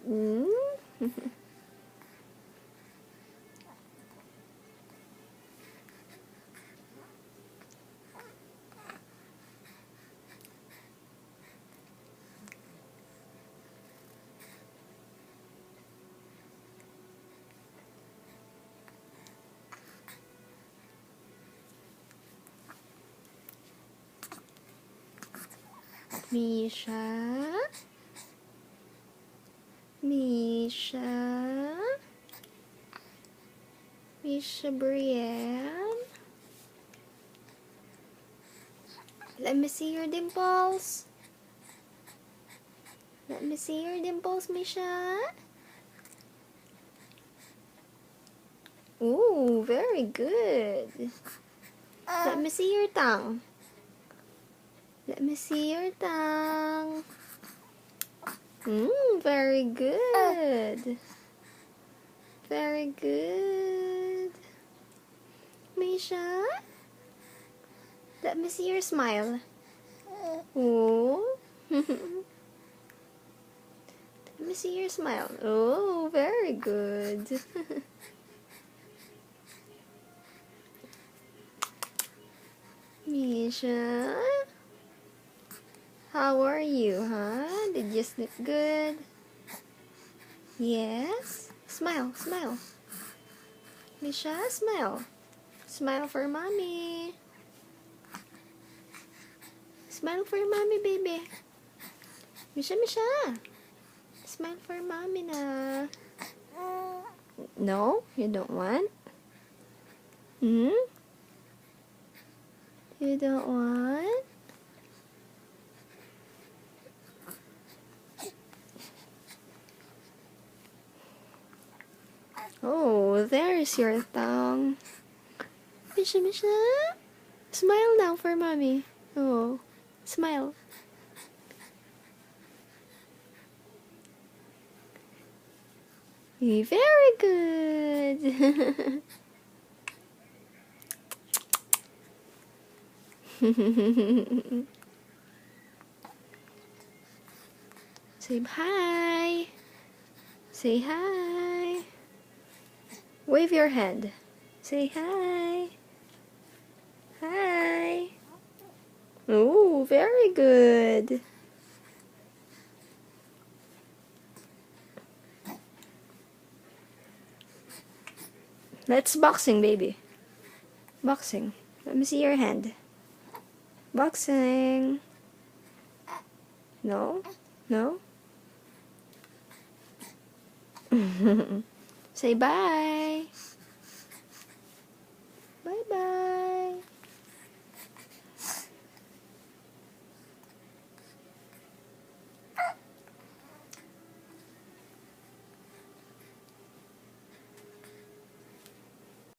Mm? Misha? Misha? Misha Brienne? Let me see your dimples. Let me see your dimples, Misha. Ooh, very good. Let me see your tongue. Let me see your tongue. Very good. Very good. Misha, let me see your smile. Ooh. Let me see your smile. Oh, very good. Misha, how are you, huh? Did you sleep good? Yes? Smile, smile. Misha, smile. Smile for mommy. Smile for mommy, baby. Misha, Misha. Smile for mommy na. No? You don't want? Hmm? You don't want? Oh, there's your tongue. Misha, Misha. Smile now for mommy. Oh, smile. Very good. Say hi. Say hi. Wave your hand. Say hi. Hi. Oh, very good. Let's boxing, baby. Boxing. Let me see your hand. Boxing. No? No? Say bye.